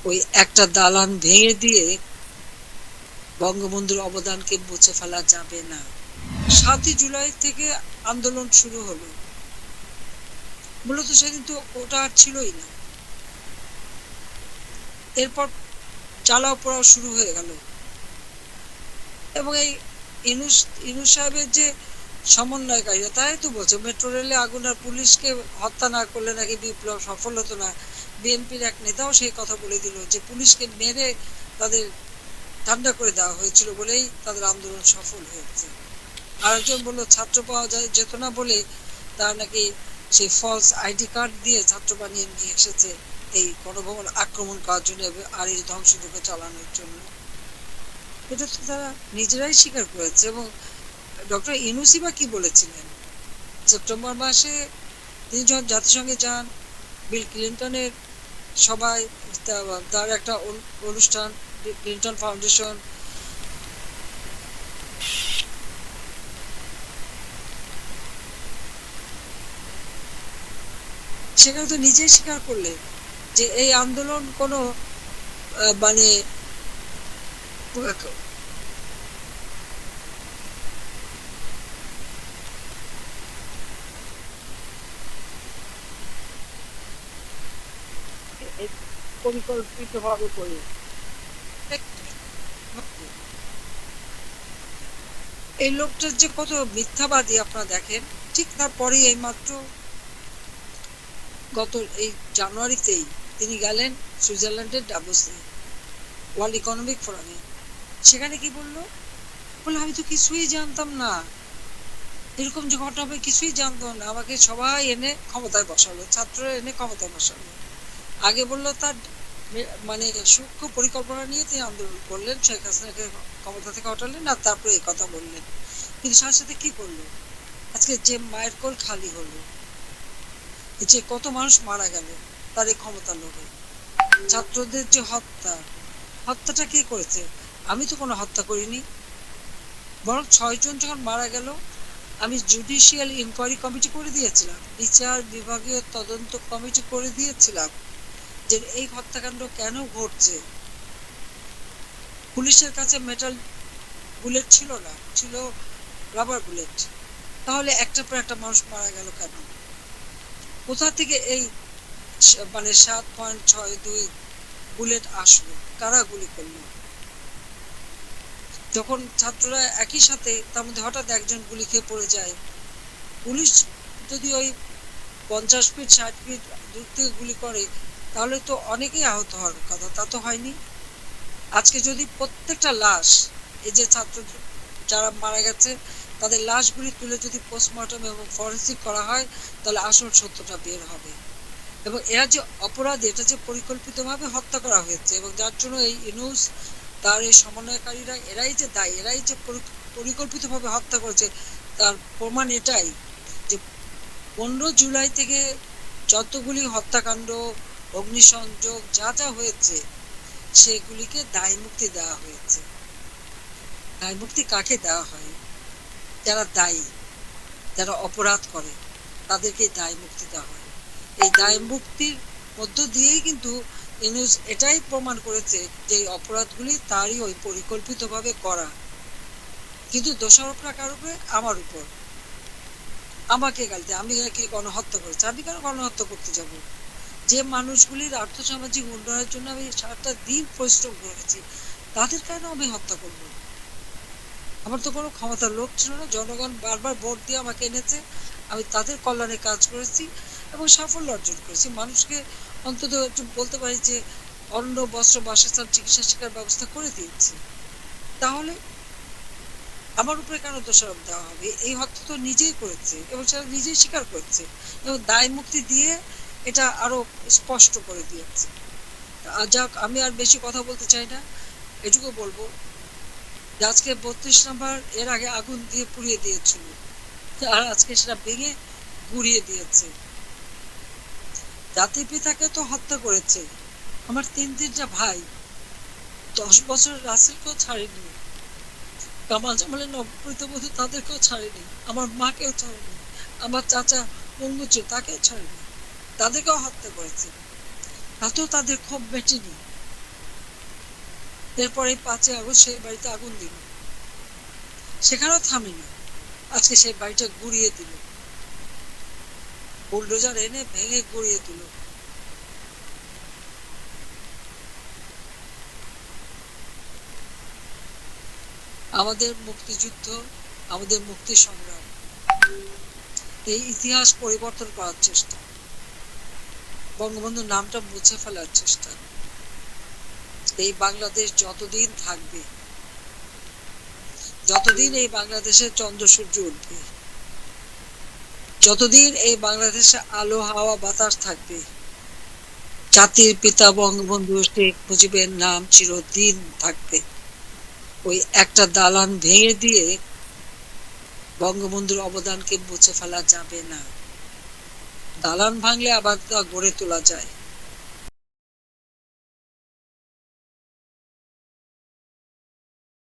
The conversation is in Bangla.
ওই একটা দালান ভেঙে দিয়ে বঙ্গবন্ধুর অবদানকে মুছে ফেলা যাবে না। ৭ই জুলাই থেকে আন্দোলন শুরু হলো, মূলত সেদিন তো ওটা আর ছিলই না। এরপর জ্বালাও পোড়াও শুরু হয়ে গেল, এবং এই ইনুস সাহেবের যে সমন্বয়কারীরা, তাই তো বলছে মেট্রো রেলে আগুন আর পুলিশকে হত্যা না করলে নাকি বিপ্লব সফল হতো না। বিএনপির এক নেতাও সেই কথা বলে দিল যে পুলিশকে মেরে তাদের ঠান্ডা করে দেওয়া হয়েছিল বলেই তাদের আন্দোলন সফল হয়েছে। আরেকজন বললো ছাত্র পাওয়া যায় যেত না বলে তার নাকি সেই ফলস আইডি কার্ড দিয়ে ছাত্র বানিয়ে নিয়ে এসেছে এই গণভবন আক্রমণ করার জন্য আর এই ধ্বংসযজ্ঞ চালানোর জন্য। এটা তো তারা নিজেরাই স্বীকার করেছে। এবং ডক্টর ইউনূসই বা কি বলেছিলেন? সেপ্টেম্বর মাসে তিনি যখন জাতিসংঘে যান, বিল ক্লিন্টনের সবাই, তার একটা অনুষ্ঠান, ক্লিন্টন ফাউন্ডেশন, সেখানে তো নিজেই স্বীকার করলেন যে এই আন্দোলন কোনো মানে পরিকল্পিতভাবে করে। এই লোকটার যে কত মিথ্যাবাদী আপনারা দেখেন। ঠিক তারপরে এই মাত্র গত এই জানুয়ারিতেই তিনি গেলেন সুইজারল্যান্ডের ডাভোসে, ওয়ার্ল্ড ইকোনমিক ফোরামে। সেখানে কি বললো? বলে আমি তো কিছুই জানতাম না, এরকম যে ঘটনা হবে কিছুই জানতাম না, আমাকে সবাই এনে ক্ষমতায় বসালো, ছাত্ররা এনে ক্ষমতায় বসালো। আগে বললো তার মানে সূক্ষ্ম পরিকল্পনা নিয়ে তিনি আন্দোলন করলেন, শেখ হাসিনাকে ক্ষমতা থেকে হটালেন, আর তারপরে এই কথা বললেন। কিন্তু সাথে সাথে কি করলো? আজকে যে মায়ের কোল খালি হলো, যে কত মানুষ মারা গেল তার এই ক্ষমতার লোভে, ছাত্রদের যে হত্যাটা কে করেছে? আমি তো কোনো হত্যা করিনি, বরং ৬ জন যখন মারা গেল আমি জুডিশিয়াল ইনকোয়ারি কমিটি করে দিয়েছিলাম, বিচার বিভাগীয় তদন্ত কমিটি করে দিয়েছিলাম যে এই হত্যাকাণ্ড কেন ঘটছে। পুলিশের কাছে মেটাল বুলেট ছিল না, ছিল রাবার বুলেট। তাহলে একটার পর একটা মানুষ মারা গেল কেন? কোথা থেকে এই মানে 7.62 বুলেট আসলো? কারা গুলি করলো? যখন ছাত্ররা একই সাথে, তার মধ্যে হঠাৎ একজন গুলি খেয়ে পড়ে যায়, পুলিশ যদি ওই 50 ফিট 60 ফিট দূর থেকে গুলি করে তাহলে তো অনেকেই আহত হওয়ার কথা, তা তো হয়নি। আজকে যদি প্রত্যেকটা লাশ, এই যে ছাত্র যারা মারা গেছে তাদের লাশগুলি তুলে যদি পোস্টমর্টম এবং ফরেন্সিক করা হয় তাহলে আসল সত্যটা বের হবে। এবং এরা যে অপরাধী, এটা যে পরিকল্পিতভাবে হত্যা করা হয়েছে, এবং যার জন্য এই ইউনূস তার এই সমন্বয়কারীরা এরাই যে দায়ী, এরাই যে পরিকল্পিতভাবে হত্যা করেছে, তার প্রমাণ এটাই যে 15 জুলাই থেকে যতগুলি হত্যাকাণ্ড, অগ্নিসংযোগ যা যা হয়েছে সেগুলিকে দায় মুক্তি দেওয়া হয়েছে। দায় মুক্তি কাকে দেওয়া হয়? যারা দায়ী, যারা অপরাধ করে তাদেরকে দায় মুক্তি দেওয়া হয়। এই দায় মুক্তির মধ্য দিয়েই কিন্তু ইউনূস এটাই প্রমাণ করেছে যে এই অপরাধগুলি তারই ওই পরিকল্পিতভাবে করা। কিন্তু দোষারোপটা কার উপরে? আমার উপর। আমাকে গালিতে আমি নাকি গণহত্যা করেছি। আমি কেন গণহত্যা করতে যাব? যে মানুষগুলির আর্থসামাজিক উন্নয়নের জন্য আমি সারাটা দিন পরিশ্রম করেছি, তাদের কেন আমি হত্যা করব? আমার তো কোনো ক্ষমতার লোক ছিল না, জনগণ বারবার ভোট দিয়ে আমাকে এনেছে, আমি তাদের কল্যাণে কাজ করেছি এবং সাফল্য অর্জন করেছি। মানুষকে অন্তত একটু বলতে পারি যে অন্ন, বস্ত্র, বাসস্থান, চিকিৎসা শিক্ষার ব্যবস্থা করে দিয়েছি। তাহলে আমার উপরে কেন দোষারোপ দেওয়া হবে? এই হত্যা তো নিজেই করেছে এবং সেটা নিজেই স্বীকার করেছে এবং দায় মুক্তি দিয়ে এটা আরো স্পষ্ট করে দিয়েছে। যাক, আমি আর বেশি কথা বলতে চাই না, এটুকু বলবো যে আজকে 32 নম্বর এর আগে আগুন দিয়ে পুড়িয়ে দিয়েছিল, আর আজকে সেটা ভেঙে গুড়িয়ে দিয়েছে। জাতির পিতাকে তো হত্যা করেছে, আমার 3 ভাই, 10 বছর রাসেলকেও ছাড়েনি, কামাল জামালের নবপ্রীতবধূ তাদেরকেও ছাড়েনি, আমার মাকেও ছাড়েনি, আমার চাচা মঙ্গুচুর তাকেও ছাড়েনি, তাদেরকেও হত্যা করেছে। তাতেও তাদের ক্ষোভ মেটেনি। এরপরে 5ই আগস্ট সেই বাড়িতে আগুন দিল, সেখানেও থামেনি, আজকে সেই বাড়িটা গুড়িয়ে দিল, বুলডোজার এনে ভেঙে গুড়িয়ে দিল। আমাদের মুক্তিযুদ্ধ, আমাদের মুক্তি সংগ্রাম, এই ইতিহাস পরিবর্তন করার চেষ্টা, বঙ্গবন্ধুর নামটা মুছে ফেলার চেষ্টা। এই বাংলাদেশ যতদিন থাকবে, যতদিন এই বাংলাদেশের চন্দ্র সূর্য উঠবে, যতদিন এই বাংলাদেশে আলো হাওয়া বাতাস থাকবে, জাতির পিতা বঙ্গবন্ধু শেখ মুজিবের নাম চিরদিন থাকবে। ওই একটা দালান ভেঙে দিয়ে বঙ্গবন্ধুর অবদানকে মুছে ফেলা যাবে না। দালান ভাঙলে আবার তা গড়ে তোলা যায়।